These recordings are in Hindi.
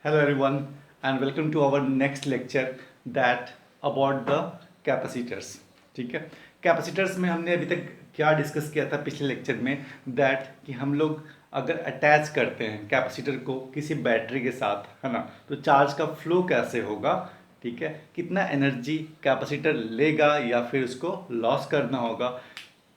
Hello everyone and welcome to our next lecture that about the capacitors. ठीक है, कैपेसिटर्स में हमने अभी तक क्या डिस्कस किया था पिछले लेक्चर में, दैट कि हम लोग अगर अटैच करते हैं कैपेसिटर को किसी बैटरी के साथ, है ना, तो चार्ज का फ्लो कैसे होगा, ठीक है, कितना एनर्जी कैपेसिटर लेगा या फिर उसको लॉस करना होगा,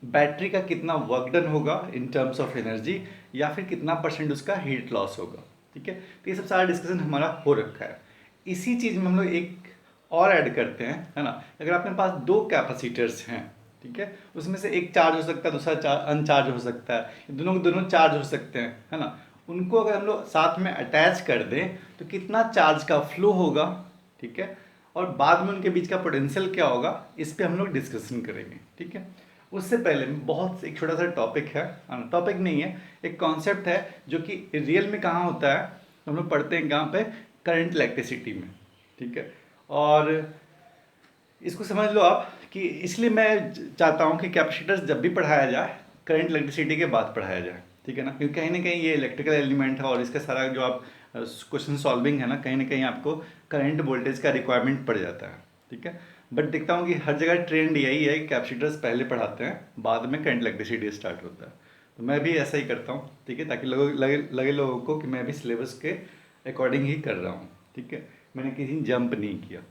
बैटरी का कितना वर्क डन होगा इन टर्म्स ऑफ एनर्जी, या फिर कितना परसेंट उसका हीट लॉस होगा। ठीक है, तो ये सब सारा डिस्कशन हमारा हो रखा है। इसी चीज़ में हम लोग एक और ऐड करते हैं, है ना, अगर अपने पास दो कैपेसिटर्स हैं, ठीक है, उसमें से एक चार्ज हो सकता है, दूसरा अनचार्ज हो सकता है, दोनों के दोनों चार्ज हो सकते हैं, है ना, उनको अगर हम लोग साथ में अटैच कर दें तो कितना चार्ज का फ्लो होगा, ठीक है, और बाद में उनके बीच का पोटेंशियल क्या होगा, इस पे हम लोग डिस्कशन करेंगे। ठीक है, उससे पहले बहुत एक छोटा सा टॉपिक है, टॉपिक नहीं है, एक कॉन्सेप्ट है जो कि रियल में कहाँ होता है, तो हम लोग पढ़ते हैं कहाँ पे, करंट इलेक्ट्रिसिटी में। ठीक है, और इसको समझ लो आप कि इसलिए मैं चाहता हूँ कि कैपेसिटर्स जब भी पढ़ाया जाए करंट इलेक्ट्रिसिटी के बाद पढ़ाया जाए। ठीक है ना, क्योंकि कहीं ना कहीं ये इलेक्ट्रिकल एलिमेंट है और इसका सारा जो आप क्वेश्चन सॉल्विंग है ना, कहीं ना कहीं आपको करंट वोल्टेज का रिक्वायरमेंट पड़ जाता है। ठीक है, बट देखता हूँ कि हर जगह ट्रेंड यही है कि कैपेसिटर्स पहले पढ़ाते हैं, बाद में करंट इलेक्ट्रिसिटी स्टार्ट होता है। तो मैं भी ऐसा ही करता हूँ। ठीक है, ताकि लोगों लगे लोगों को कि मैं भी सिलेबस के अकॉर्डिंग ही कर रहा हूँ। ठीक है, मैंने किसी जंप नहीं किया।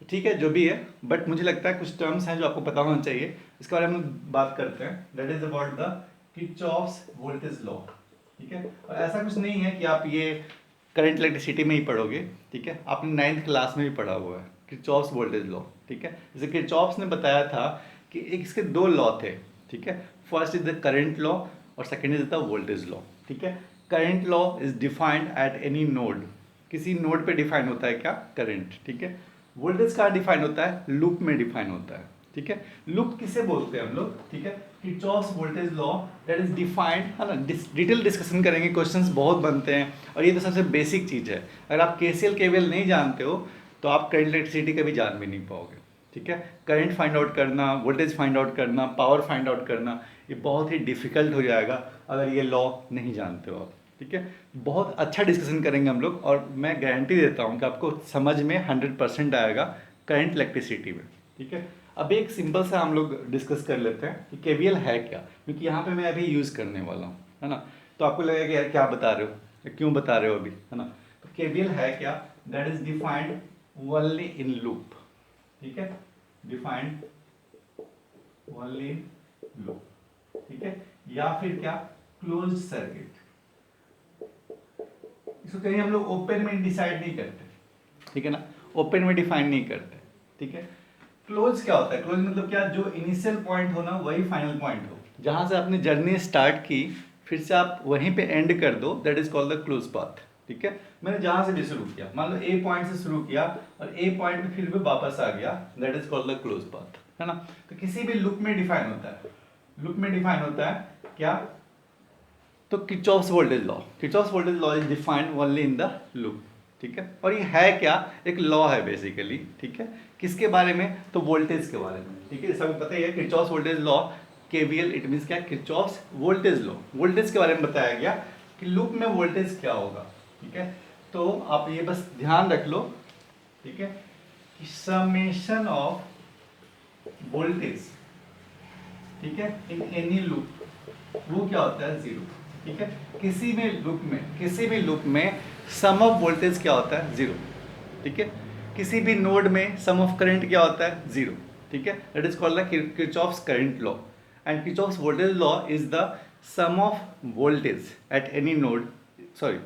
ठीक है, जो भी है, बट मुझे लगता है कुछ टर्म्स हैं जो आपको पता होना चाहिए, इसके बारे में हम बात करते हैं। That is about the Kirchhoff's voltage law. ठीक है, और ऐसा कुछ नहीं है कि आप ये करंट इलेक्ट्रिसिटी में ही पढ़ोगे। ठीक है, आपने 9th क्लास में भी पढ़ा हुआ है किरचॉफ्स वोल्टेज लॉ। ठीक है, जैसे किरचॉफ्स ने बताया था कि एक इसके दो लॉ थे। ठीक है, first is the current law और second is the voltage law. ठीक है, current law is defined at any node, किसी नोड पे डिफाइन होता है क्या, करंट। ठीक है, वोल्टेज कहाँ डिफाइन होता है, लूप में डिफाइन होता है। ठीक है, लूप किसे बोलते हैं हम लोग, ठीक है, Kirchhoff's voltage law that is defined, है ना, डिटेल डिस्कशन करेंगे, क्वेश्चंस बहुत बनते हैं और ये तो सबसे बेसिक चीज़ है। अगर आप केसीएल केवीएल नहीं जानते हो तो आप करंट इलेक्ट्रिसिटी कभी जान भी नहीं पाओगे। ठीक है, करंट फाइंड आउट करना, वोल्टेज फाइंड आउट करना, पावर फाइंड आउट करना, ये बहुत ही डिफिकल्ट हो जाएगा अगर ये लॉ नहीं जानते हो आप। ठीक है, बहुत अच्छा डिस्कशन करेंगे हम लोग और मैं गारंटी देता हूँ कि आपको समझ में 100% आएगा करंट इलेक्ट्रिसिटी में। ठीक है, अब एक सिंपल सा हम लोग डिस्कस कर लेते हैं कि केवीएल है क्या, क्योंकि यहाँ पे मैं अभी यूज़ करने वाला हूँ, है ना, तो आपको लगेगा कि यार क्या बता रहे हो, या क्यों बता रहे हो अभी, है ना। तो केवीएल है क्या, that is defined only in loop. ठीक है, डिफाइंड ओनली इन लूप। ठीक है, या फिर क्या, क्लोज्ड सर्किट। इसको कहीं हम लोग ओपन में डिसाइड नहीं करते। ठीक है ना, ओपन में डिफाइन नहीं करते। ठीक है, क्लोज क्या होता है, क्लोज मतलब क्या, जो इनिशियल पॉइंट हो ना वही फाइनल पॉइंट हो, जहां से आपने जर्नी स्टार्ट की फिर से आप वहीं पे एंड कर दो, that is called the close path. ठीक है, मैंने जहां से भी शुरू किया, मान लो ए पॉइंट से शुरू किया और ए पॉइंट पे फिर भी वापस आ गया, that is called the close path, है ना। तो किसी भी लूप में डिफाइन होता है, लूप में डिफाइन होता है क्या, तो Kirchhoff's voltage law, Kirchhoff's voltage law is defined only in the loop. ठीक है, और ये है क्या, एक लॉ है बेसिकली। ठीक है, किसके बारे में, तो वोल्टेज के बारे में। ठीक है, सब पता ही है Kirchhoff's voltage law, KVL, it means क्या, किरचॉफ्स वोल्टेज लॉ, वोल्टेज के बारे में बताया गया कि लूप में वोल्टेज क्या होगा। ठीक है, तो आप ये बस ध्यान रख लो, ठीक है, कि समेशन ऑफ वोल्टेज, ठीक है, इन एनी लूप, वो क्या होता है, जीरो। ठीक है, किसी भी लूप में, किसी भी लूप में सम ऑफ वोल्टेज क्या होता है, जीरो। ठीक है, किसी भी नोड में सम ऑफ करंट क्या होता है, जीरो। ठीक है, that is called the Kirchhoff's current law and Kirchhoff's voltage law is the sum of voltage at any node, sorry,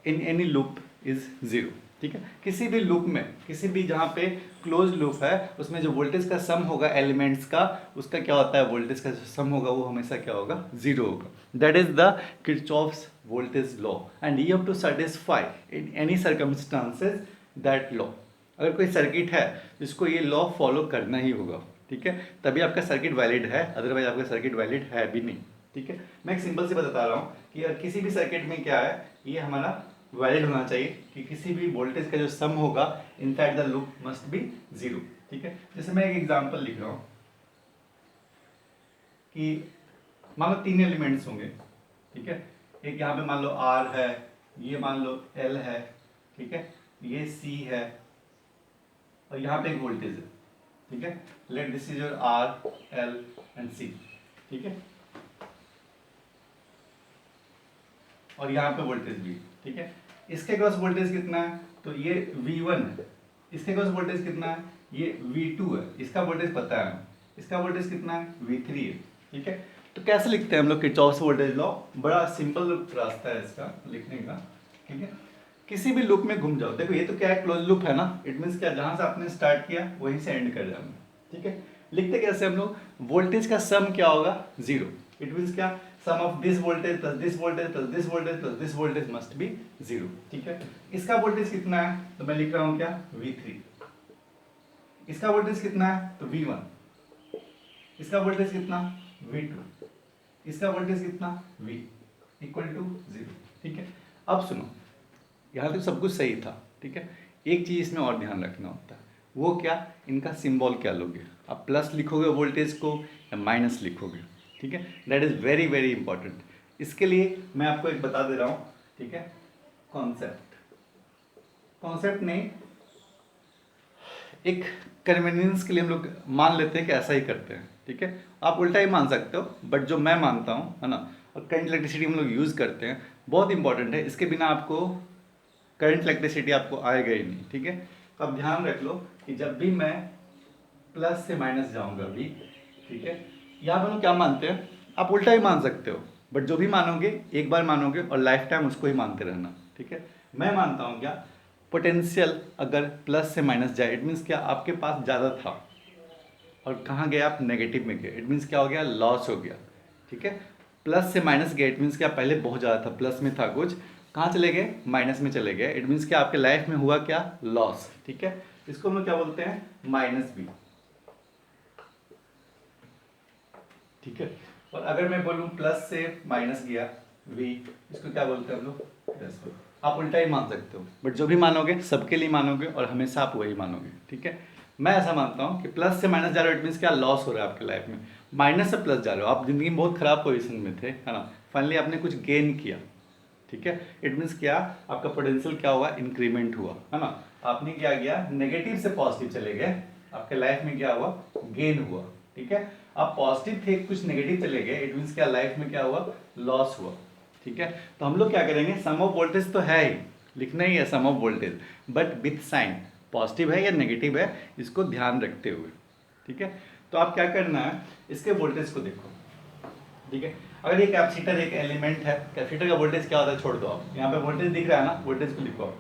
in any loop is zero. ठीक है, किसी भी लूप में, किसी भी जहाँ पे क्लोज लूप है उसमें जो वोल्टेज का सम होगा एलिमेंट्स का, उसका क्या होता है, वोल्टेज का जो सम होगा वो हमेशा क्या होगा, जीरो होगा। That is the Kirchhoff's voltage law and you have to satisfy in any circumstances that law. अगर कोई सर्किट है जिसको ये लॉ फॉलो करना ही होगा, ठीक है, तभी आपका सर्किट वैलिड है, अदरवाइज आपका सर्किट वैलिड है भी नहीं। ठीक है, मैं एक सिंपल से बता रहा हूँ कि किसी भी सर्किट में क्या है, ये हमारा वैलिड होना चाहिए कि किसी भी वोल्टेज का जो सम होगा inside the loop must B zero. ठीक है, जैसे मैं एक एग्जांपल लिख रहा हूँ कि मान लो 3 एलिमेंट्स होंगे। ठीक है, एक यहाँ पे मान लो R है, ये मान लो L है, ठीक है, ये C है और यहाँ पे एक वोल्टेज है, ठीक है, let this is your R, L and C, ठीक है, और यहाँ पे वोल्टेज भी, ठीक है। इसके क्रॉस वोल्टेज कितना है, तो ये V1 है, इसके क्रॉस वोल्टेज कितना है, ये V2 है, इसका वोल्टेज पता है, इसका वोल्टेज कितना है, V3 है, ठीक है। तो कैसे लिखते हैं हम लोग किरचॉफ वोल्टेज लॉ, बड़ा सिंपल रास्ता है इसका लिखने का, ठीक है। किसी भी लूप में घूम जाओ, देखो ये तो क्या है, क्लोज लूप है ना, इट मीन्स क्या, जहां से आपने स्टार्ट किया वहीं से एंड कर जाना, ठीक है। लिखते कैसे हम लोग, वोल्टेज का सम क्या होगा, 0, इट मीन्स क्या, sum of this voltage plus this voltage plus this voltage plus this voltage must be 0, ठीक है। इसका वोल्टेज कितना है, तो मैं लिख रहा हूं क्या, V3, इसका वोल्टेज कितना है, तो V1, इसका वोल्टेज कितना, V2, इसका वोल्टेज कितना, V इक्वल टू 0, ठीक है। अब सुनो, यहाँ तक सब कुछ सही था, ठीक है। एक चीज इसमें और ध्यान रखना होता है, वो क्या, इनका सिंबल क्या लोगे, आप प्लस लिखोगे वोल्टेज को या माइनस लिखोगे, ठीक है, that is very very important. इसके लिए मैं आपको एक बता दे रहा हूँ, ठीक है, कॉन्सेप्ट नहीं, एक कन्वीनियंस के लिए हम लोग मान लेते हैं कि ऐसा ही करते हैं, ठीक है। आप उल्टा ही मान सकते हो, बट जो मैं मानता हूँ, है ना, और करंट इलेक्ट्रिसिटी हम लोग यूज़ करते हैं, बहुत इंपॉर्टेंट है, इसके बिना आपको करंट इलेक्ट्रिसिटी आपको आएगा ही नहीं, ठीक है। तो आप ध्यान रख लो कि जब भी मैं प्लस से माइनस जाऊंगा अभी, ठीक है, यहाँ पर लोग क्या मानते हैं, आप उल्टा ही मान सकते हो, बट जो भी मानोगे एक बार मानोगे और लाइफ टाइम उसको ही मानते रहना, ठीक है। मैं मानता हूँ क्या, पोटेंशियल अगर प्लस से माइनस जाए, इट मीन्स क्या, आपके पास ज़्यादा था और कहाँ गए आप, नेगेटिव में गए, इट मीन्स क्या हो गया, लॉस हो गया, ठीक है। प्लस से माइनस गए, इट मीन्स क्या, पहले बहुत ज़्यादा था, प्लस में था कुछ, कहाँ चले गए, माइनस में चले गए, इट मीन्स क्या, आपके लाइफ में हुआ क्या, लॉस, ठीक है। इसको हम लोग क्या बोलते हैं, माइनस बी, ठीक है। और अगर मैं बोलूँ प्लस से माइनस गया, वी, इसको क्या बोलते हैं हम लोग, प्लस। आप उल्टा ही मान सकते हो, बट जो भी मानोगे सबके लिए मानोगे और हमेशा आप वही मानोगे, ठीक है। मैं ऐसा मानता हूँ कि प्लस से माइनस जा रहे हो, इट मीन्स क्या, लॉस हो रहा है आपके लाइफ में, माइनस से प्लस जा रहे हो, आप जिंदगी में बहुत खराब पोजीशन में थे, है ना, फाइनली आपने कुछ गेन किया, ठीक है, इट मीन्स क्या, आपका पोटेंशियल क्या हुआ, इंक्रीमेंट हुआ, है ना, आपने क्या किया, नेगेटिव से पॉजिटिव चले गए, आपके लाइफ में क्या हुआ, गेन हुआ, ठीक है। आप पॉजिटिव थे, कुछ नेगेटिव चले गए, इट मीन्स क्या, लाइफ में क्या हुआ, लॉस हुआ, ठीक है। तो हम लोग क्या करेंगे, सम ऑफ वोल्टेज तो है ही, लिखना ही है sum of voltage, but with sign, positive है या नेगेटिव है, इसको ध्यान रखते हुए, ठीक है। तो आप क्या करना है, इसके वोल्टेज को देखो, ठीक है। अगर ये कैपेसिटर एक एलिमेंट है, कैपेसिटर का वोल्टेज क्या होता है, छोड़ दो आप, यहाँ पे वोल्टेज दिख रहा है ना, वोल्टेज को लिखो,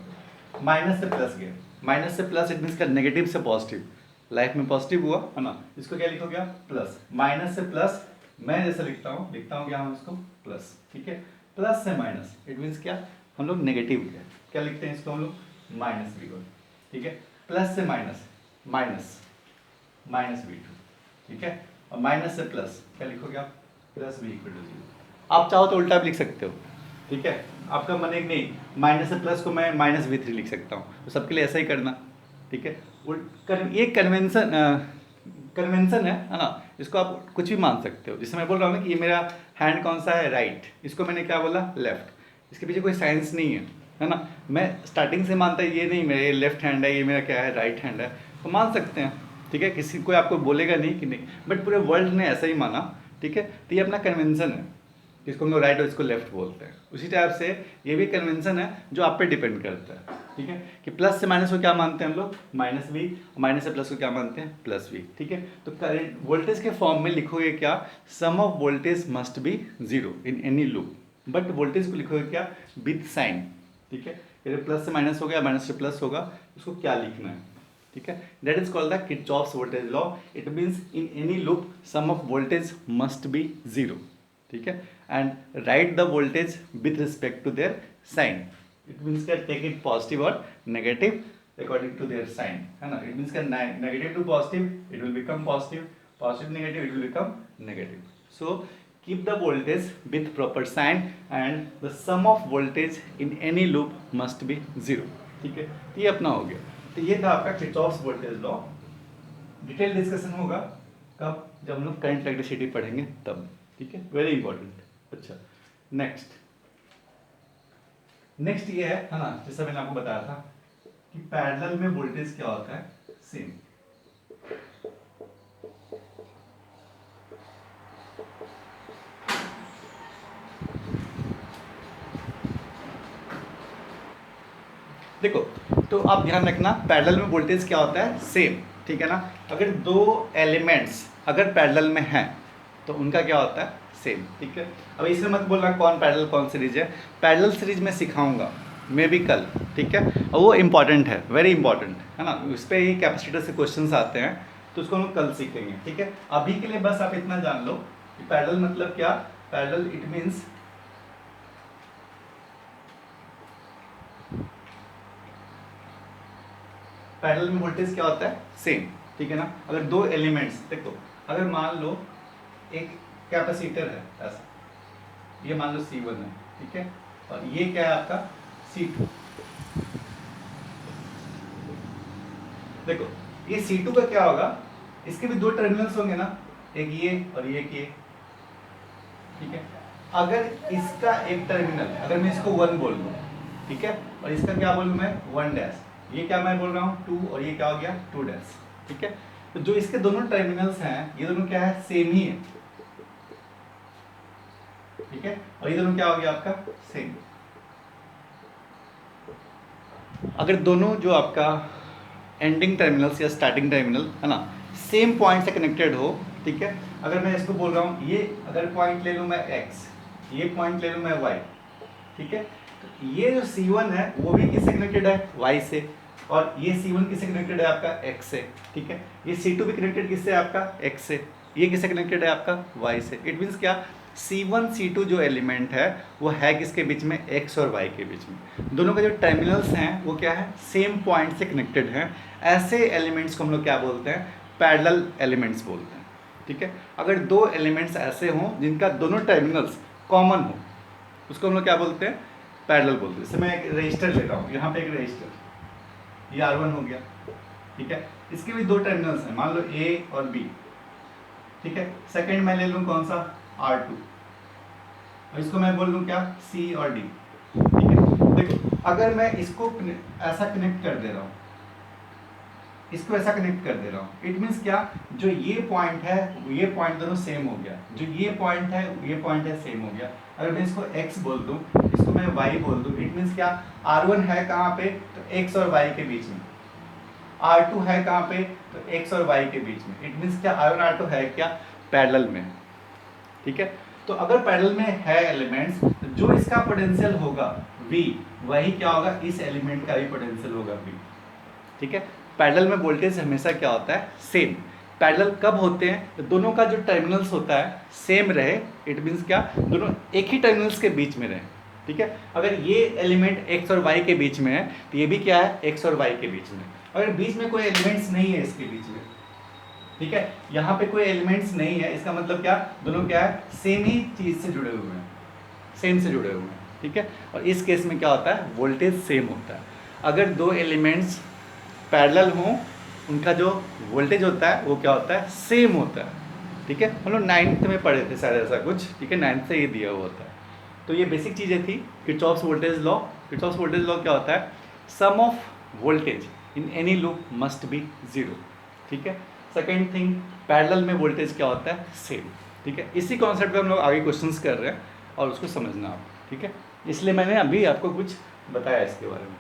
माइनस से प्लस गया, माइनस से प्लस इट मीन्स का नेगेटिव से पॉजिटिव, लाइफ में पॉजिटिव हुआ, है ना, इसको क्या लिखोगे आप, प्लस, माइनस से प्लस, मैं जैसे लिखता हूँ क्या हम इसको, प्लस, ठीक है। प्लस से माइनस इट मीन्स क्या, हम लोग नेगेटिव है, क्या लिखते हैं इसको हम लोग, माइनस V1, ठीक है। प्लस से माइनस, माइनस माइनस V2, ठीक है। और माइनस से प्लस क्या लिखोगे आप, प्लस V इक्वल टू 0। आप चाहो तो उल्टा भी लिख सकते हो, ठीक है, आपका मन एक नहीं, माइनस से प्लस को मैं माइनस V3 लिख सकता हूँ, तो सबके लिए ऐसा ही करना, ठीक है। ये कन्वेंशन है ना, इसको आप कुछ भी मान सकते हो, जैसे मैं बोल रहा हूँ ना कि ये मेरा हैंड कौन सा है, राइट, इसको मैंने क्या बोला, लेफ्ट, इसके पीछे कोई साइंस नहीं है ना, मैं स्टार्टिंग से मानता ये नहीं मेरा ये लेफ्ट हैंड है, ये मेरा क्या है, राइट हैंड है, तो मान सकते हैं, ठीक है, किसी कोई आपको बोलेगा नहीं कि नहीं, बट पूरे वर्ल्ड ने ऐसा ही माना, ठीक है। तो ये अपना कन्वेंशन है, जिसको हम लोग राइट और इसको लेफ्ट बोलते हैं, उसी टाइप से ये भी कन्वेंशन है जो आप पे डिपेंड करता है, ठीक है, कि प्लस से माइनस को क्या मानते हैं हम लोग, माइनस वी, माइनस से प्लस को क्या मानते हैं, प्लस वी, ठीक है। तो करंट वोल्टेज के फॉर्म में लिखोगे क्या, sum of voltage must be 0 in any loop, but voltage को लिखोगे क्या, विथ साइन, ठीक है। अगर प्लस से माइनस हो गया, माइनस से प्लस होगा, उसको क्या लिखना है, ठीक है, that is called the Kirchhoff's voltage law, it means in any loop sum of voltage must be 0, ठीक है, and write the voltage with respect to their sign, it means का टेक इट पॉजिटिव और negative according to their sign, है ना, इट मीन्स का negative to positive it will become positive, positive negative it will become negative. So keep the voltage with proper sign and the sum of voltage in any loop must be 0. ठीक है, ये अपना हो गया। तो ये था आपका Kirchhoff's voltage law. Detail discussion होगा कब, जब हम लोग करंट इलेक्ट्रिसिटी पढ़ेंगे तब, ठीक है, वेरी इंपॉर्टेंट। अच्छा नेक्स्ट, नेक्स्ट ये है ना, जैसा मैंने आपको बताया था कि पैरेलल में वोल्टेज क्या होता है, सेम। देखो, तो आप ध्यान रखना पैरेलल में वोल्टेज क्या होता है, सेम, ठीक है ना। अगर दो एलिमेंट्स अगर पैरेलल में हैं तो उनका क्या होता है, सेम, ठीक है। अब इसमें मत बोलना कौन पैरेलल कौन सीरीज है, पैरेलल सीरीज में सिखाऊंगा मे भी कल, ठीक है। और वो इंपॉर्टेंट है, वेरी इंपॉर्टेंट है ना, उस पर ही कैपेसिटर से क्वेश्चंस आते हैं, तो उसको हम कल सीखेंगे, ठीक है। अभी के लिए बस आप इतना जान लो कि पैरेलल मतलब क्या, पैरेलल इट मीन्स पैरेलल में वोल्टेज क्या होता है, सेम, ठीक है ना। अगर दो एलिमेंट्स, देखो अगर मान लो एक कैपेसिटर है ऐसा, ये मान लो C1 है, ठीक है, और ये क्या है आपका C2। देखो ये C2 का क्या होगा, इसके भी दो टर्मिनल्स होंगे ना, एक ये और ये, ठीक है। अगर इसका एक टर्मिनल, अगर मैं इसको 1 बोल दूं, ठीक है, और इसका क्या बोलूं मैं 1 डैश, ये क्या मैं बोल रहा हूँ 2, और ये क्या हो गया 2 डैश, ठीक है। तो जो इसके दोनों टर्मिनल्स हैं ये दोनों क्या है, सेम ही है, ठीक है, और ये दोनों क्या हो गया आपका सेम। अगर दोनों जो आपका एंडिंग टर्मिनल्स या स्टार्टिंग टर्मिनल है ना सेम पॉइंट से कनेक्टेड हो, ठीक है। अगर मैं इसको बोल रहा हूँ ये अगर पॉइंट ले लूँ मैं x, ये पॉइंट ले लूँ मैं y, ठीक है, तो ये जो C1 है वो भी किससे कनेक्टेड है, y से, और ये C1 किससे कनेक्टेड है आपका x से, ठीक है। ये C2 भी कनेक्टेड किससे आपका x से, ये किससे कनेक्टेड है आपका y से। इट मीन्स क्या, C1 C2 जो एलिमेंट है वो है किसके बीच में, x और y के बीच में। दोनों का जो टर्मिनल्स हैं वो क्या है, सेम पॉइंट से कनेक्टेड हैं। ऐसे एलिमेंट्स को हम लोग क्या बोलते हैं, पैरेलल एलिमेंट्स बोलते हैं, ठीक है। अगर दो एलिमेंट्स ऐसे हों जिनका दोनों टर्मिनल्स कॉमन हो, उसको हम लोग क्या बोलते हैं, पैरेलल बोलते हैं। जैसे मैं एक रजिस्टर लेता हूँ, यहाँ पे एक रजिस्टर, ये R1 हो गया, ठीक है, इसके भी दो टर्मिनल्स हैं, मान लो A और B, ठीक है। सेकंड मैं ले लूँ कौन सा, R2, और इसको मैं बोल दूँ क्या, C और D, ठीक है। देखो अगर मैं इसको ऐसा कनेक्ट कर दे रहा हूँ, इसको ऐसा कनेक्ट कर दे रहा हूँ, इट मीन्स क्या, जो ये पॉइंट है ये पॉइंट दोनों सेम हो गया, जो ये पॉइंट है सेम हो गया। अगर मैं इसको x बोल दूँ, इसको मैं y बोल दूँ, इट मीन्स क्या, R1 है कहाँ पे, तो x और y के बीच में, R2 है कहाँ पे, तो x और y के बीच में। इट मीन्स क्या, R1 R2 है क्या, पैरेलल में, ठीक है। तो अगर पैरेलल में है एलिमेंट्स, तो जो इसका पोटेंशियल होगा V, वही क्या होगा, इस एलिमेंट का भी पोटेंशियल होगा V, ठीक है। पैरेलल में वोल्टेज हमेशा क्या होता है, सेम। पैरेलल कब होते हैं, तो दोनों का जो टर्मिनल्स होता है सेम रहे, इट मीन्स क्या, दोनों एक ही टर्मिनल्स के बीच में रहे, ठीक है। अगर ये एलिमेंट x और y के बीच में है तो ये भी क्या है, x और y के बीच में। अगर बीच में कोई एलिमेंट्स नहीं है इसके बीच में, ठीक है, यहाँ पे कोई एलिमेंट्स नहीं है, इसका मतलब क्या, दोनों क्या है, सेम ही चीज़ से जुड़े हुए हैं, सेम से जुड़े हुए हैं, ठीक है। और इस केस में क्या होता है, वोल्टेज सेम होता है। अगर दो एलिमेंट्स पैरेलल हों, उनका जो वोल्टेज होता है वो क्या होता है, सेम होता है, ठीक है। हम लोग 9th में पढ़े थे शायद ऐसा कुछ, ठीक है, 9th से ये दिया हुआ होता है। तो ये बेसिक चीज़ें थी। Kirchhoff's voltage law, Kirchhoff's voltage law क्या होता है, sum of voltage in any loop must be 0, ठीक है। सेकेंड थिंग, पैरेलल में वोल्टेज क्या होता है, सेम, ठीक है। इसी कॉन्सेप्ट पे हम लोग आगे क्वेश्चंस कर रहे हैं और उसको समझना आप, ठीक है। इसलिए मैंने अभी आपको कुछ बताया इसके बारे में।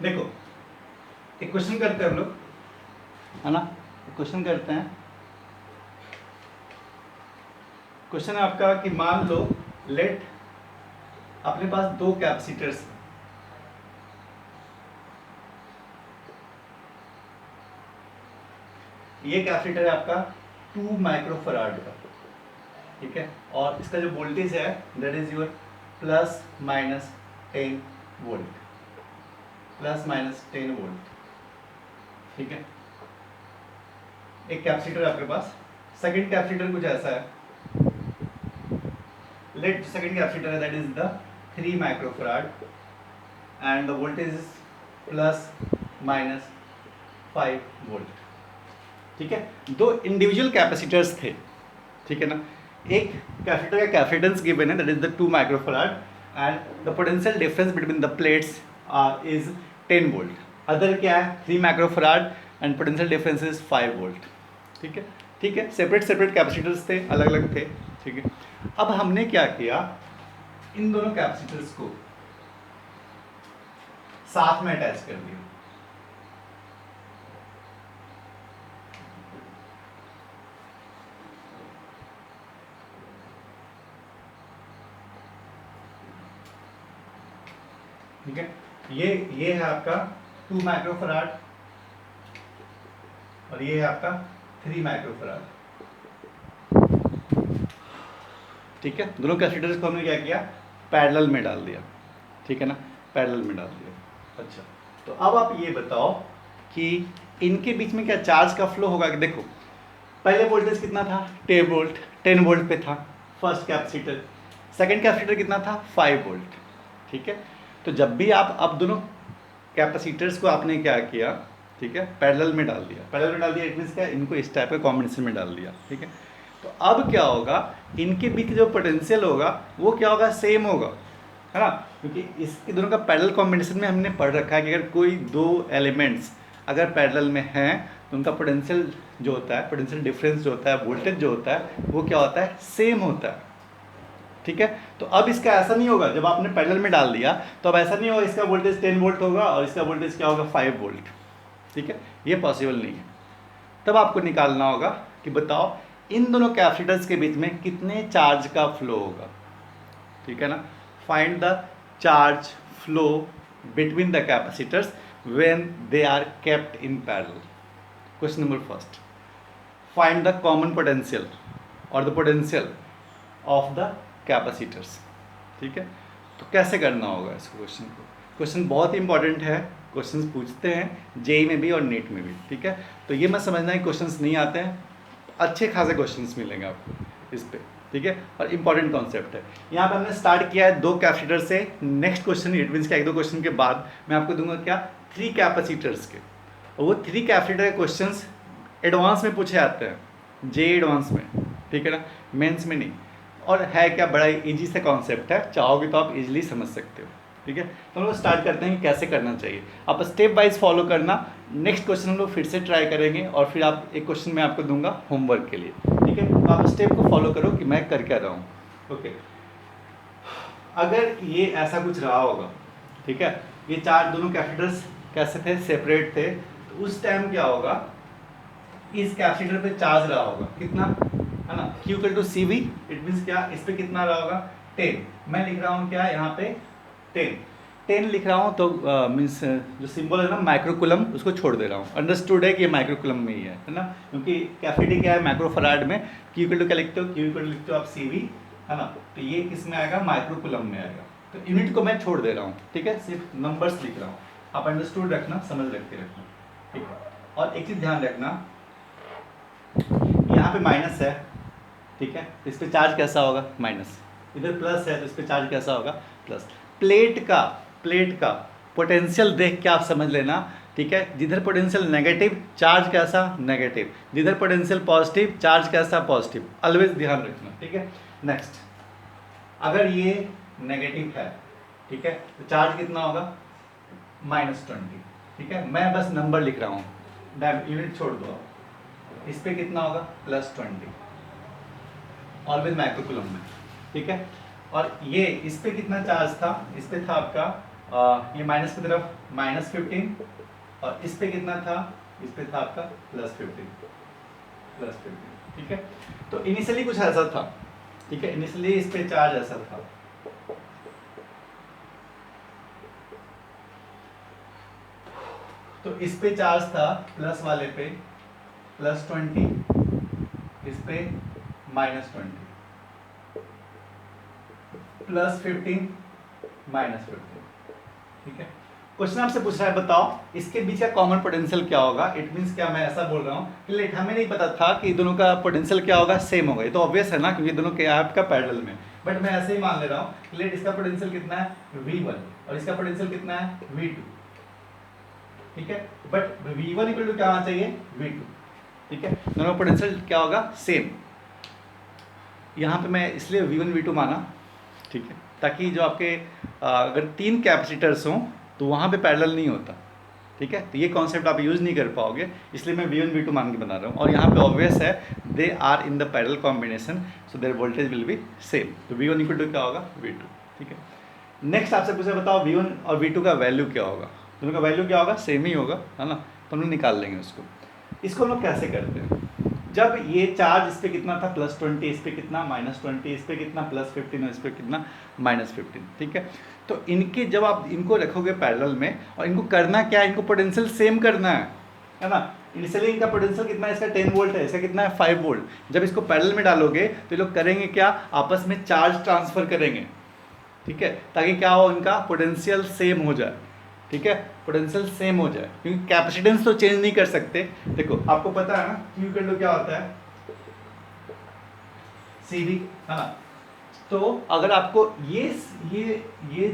देखो एक क्वेश्चन करते हैं हम लोग, है ना, क्वेश्चन करते हैं। क्वेश्चन है आपका कि मान लो लेट अपने पास दो कैपेसिटर्स, ये कैपेसिटर है आपका 2 माइक्रोफराड का, ठीक है, और इसका जो वोल्टेज है that is your plus minus 10 volt, plus minus 10 volt, ठीक है। एक कैपेसिटर आपके पास, सेकंड कैपेसिटर कुछ ऐसा है, लेट सेकंड कैपेसिटर है that is the 3 microfarad and the voltage is plus minus 5 volt. ठीक है, दो इंडिविजुअल कैपेसिटर्स थे, ठीक है ना। एक कैपेसिटर का कैपेसिटेंस गिवन है that is the 2 microfarad and the potential difference between the plates is 10 volt. Other क्या है 3 microfarad and potential difference is 5 volt. ठीक है, ठीक है, सेपरेट सेपरेट कैपेसिटर्स थे, अलग अलग थे। ठीक है, अब हमने क्या किया, इन दोनों कैपेसिटर्स को साथ में अटैच कर दिया। ठीक है, ये है आपका 2 माइक्रोफराड और ये है आपका 3 माइक्रोफराड। ठीक है, दोनों कैपेसिटर्स को हमने क्या किया, पैरेलल में डाल दिया। ठीक है ना, पैरेलल में डाल दिया। अच्छा, तो अब आप ये बताओ कि इनके बीच में क्या चार्ज का फ्लो होगा। कि देखो पहले वोल्टेज कितना था 10 वोल्ट पे था फर्स्ट कैपेसिटर, सेकंड कैपेसिटर कितना था 5 वोल्ट। ठीक है, तो जब भी आप अब दोनों कैपेसिटर्स को आपने क्या किया, ठीक है, पैरेलल में डाल दिया। पैरेलल में डाल दिया इट मीन्स क्या, इनको इस टाइप का कॉम्बिनेशन में डाल दिया। ठीक है, तो अब क्या होगा, इनके बीच जो पोटेंशियल होगा वो क्या होगा, सेम होगा, है ना। क्योंकि इसके दोनों का पैरेलल कॉम्बिनेशन में हमने पढ़ रखा है कि अगर कोई दो एलिमेंट्स अगर पैरेलल में हैं तो उनका पोटेंशियल जो होता है, पोटेंशियल डिफरेंस जो होता है, वोल्टेज जो होता है वो क्या होता है, सेम होता है। ठीक है, तो अब इसका ऐसा नहीं होगा, जब आपने पैरेलल में डाल दिया तो अब ऐसा नहीं होगा इसका वोल्टेज 10 वोल्ट होगा और इसका वोल्टेज क्या होगा 5 वोल्ट। ठीक है, ये पॉसिबल नहीं है। तब आपको निकालना होगा कि बताओ इन दोनों कैपेसिटर्स के बीच में कितने चार्ज का फ्लो होगा। ठीक है ना, find the charge flow between the capacitors when they are kept in parallel. Question number first, find the common potential और the potential of the capacitors. ठीक है, तो कैसे करना होगा इस क्वेश्चन को। क्वेश्चन बहुत ही इंपॉर्टेंट है, क्वेश्चंस पूछते हैं जेई में भी और नीट में भी। ठीक है, तो ये मत समझना है क्वेश्चंस नहीं आते हैं, अच्छे खासे क्वेश्चंस मिलेंगे आपको इस पे। ठीक है, और इंपॉर्टेंट कॉन्सेप्ट है। यहाँ पे हमने स्टार्ट किया है 2 कैपेसिटर से, नेक्स्ट क्वेश्चन इट मीन्स क्या 1-2 क्वेश्चन के बाद मैं आपको दूंगा क्या 3 कैपेसिटर्स के, और वो 3 कैपेसिटर के क्वेश्चंस एडवांस में पूछे जाते हैं, जे एडवांस में। ठीक है ना, मेंस में नहीं। और है क्या बड़ा इजी से कॉन्सेप्ट है, चाहोगे तो आप इजीली समझ सकते हो। ठीक है, तो हम लोग स्टार्ट करते हैं कि कैसे करना चाहिए, आप स्टेप वाइज फॉलो करना। नेक्स्ट क्वेश्चन हम लोग फिर से ट्राई करेंगे और फिर आप एक क्वेश्चन मैं आपको दूंगा होमवर्क के लिए। ठीक है, तो आप स्टेप को फॉलो करो कि मैं कर क्या रहा हूँ। ओके, अगर ये ऐसा कुछ रहा होगा, ठीक है, ये चार दोनों कैपेसिटर्स कैसे थे, सेपरेट थे, तो उस टाइम क्या होगा, इस कैपेसिटर पे चार्ज रहा होगा कितना, है ना, Q equal to CV। It means क्या, इस पे कितना रहा होगा 10। मैं लिख रहा हूँ क्या यहाँ पे 10 लिख रहा हूँ, तो मीन्स जो सिंबल है ना माइक्रोकुलम, उसको छोड़ दे रहा हूँ। अंडरस्टूड है कि ये माइक्रोकुलम में ही है ना, क्योंकि कैपेसिटी क्या है माइक्रोफराड में, Q इक्वल टू क्या लिखते हो, Q इक्वल टू लिखते हो आप CV, है ना, तो ये किस में आएगा, माइक्रोकुलम में आएगा। तो यूनिट को मैं छोड़ दे रहा हूँ, ठीक है, सिर्फ नंबर्स लिख रहा हूँ। आप अंडरस्टूड रखना, समझ रख के रखना, ठीक है। और एक चीज़ ध्यान रखना, यहाँ पे माइनस है, ठीक है, तो इस पे चार्ज कैसा होगा, माइनस। इधर प्लस है तो इस पे चार्ज कैसा होगा, प्लस। प्लेट का पोटेंशियल देख के आप समझ लेना, ठीक है, जिधर पोटेंशियल नेगेटिव चार्ज कैसा, नेगेटिव, जिधर पोटेंशियल पॉजिटिव चार्ज कैसा, पॉजिटिव। ऑलवेज ध्यान रखना, ठीक है। नेक्स्ट, अगर ये नेगेटिव है, ठीक है, तो चार्ज कितना होगा, -20, ठीक है। मैं बस नंबर लिख रहा हूँ, यूनिट छोड़ दो। इस पे कितना होगा, +20, ऑलवेज माइक्रोकुलम में, ठीक है। और ये इस पे कितना चार्ज था, इस पे था आपका ये माइनस की तरफ -15, और इस पे कितना था, इस पे था आपका +15, ठीक है। तो इनिशियली कुछ ऐसा था, ठीक है, इनिशियली इस पे चार्ज ऐसा था, तो इस पे चार्ज था प्लस वाले पे +20, इस पे -20, +15 -15, ठीक है। क्वेश्चन आपसे पूछ रहा है बताओ इसके बीच का कॉमन पोटेंशियल क्या होगा। इट मींस क्या, मैं ऐसा बोल रहा हूँ कि लेट हमें नहीं पता था कि दोनों का पोटेंशियल क्या होगा, सेम होगा। ये तो ऑब्वियस है ना, क्योंकि दोनों के आपका पैरेलल में। बट मैं ऐसे ही मान ले रहा हूँ कि लेट इसका पोटेंशियल कितना है V1 और इसका पोटेंशियल कितना है V2, ठीक है। बट V1 इक्वल टू क्या होना चाहिए V2, ठीक है। दोनों का पोटेंशियल क्या होगा, सेम। यहाँ पे मैं इसलिए V1 V2 माना, ठीक है, ताकि जो आपके अगर 3 कैपेसिटर्स हों तो वहाँ पे पैरेलल नहीं होता, ठीक है। तो ये कॉन्सेप्ट आप यूज़ नहीं कर पाओगे, इसलिए मैं V1 V2 मान के बना रहा हूँ। और यहाँ पे ऑब्वियस है they are in the parallel combination, so their voltage will be same. तो V1 इक्वल टू क्या होगा V2, ठीक है। नेक्स्ट आपसे पूछा बताओ V1 और V2 का वैल्यू क्या होगा। दोनों का वैल्यू क्या होगा, सेम ही होगा, है ना। तो हम लोग निकाल लेंगे उसको। इसको हम लोग कैसे करते हैं, जब ये चार्ज इस पर कितना था +20, इस पर कितना -20, इस पर कितना +15 और इस पर कितना -15, ठीक है। तो इनके जब आप इनको रखोगे पैरेलल में, और इनको करना क्या है, इनको पोटेंशियल सेम करना है ना। इनिशियली इनका पोटेंशियल कितना है, इसका 10 वोल्ट है, इसका कितना है 5 वोल्ट। जब इसको पैरेलल में डालोगे तो ये लोग करेंगे क्या, आपस में चार्ज ट्रांसफर करेंगे, ठीक है, ताकि क्या हो, इनका पोटेंशियल सेम हो जाए, ठीक है, पोटेंशियल सेम हो जाए। क्योंकि कैपेसिटेंस तो चेंज नहीं कर सकते। देखो आपको पता है ना Q इक्वल टू क्या होता है CV, है ना। तो अगर आपको ये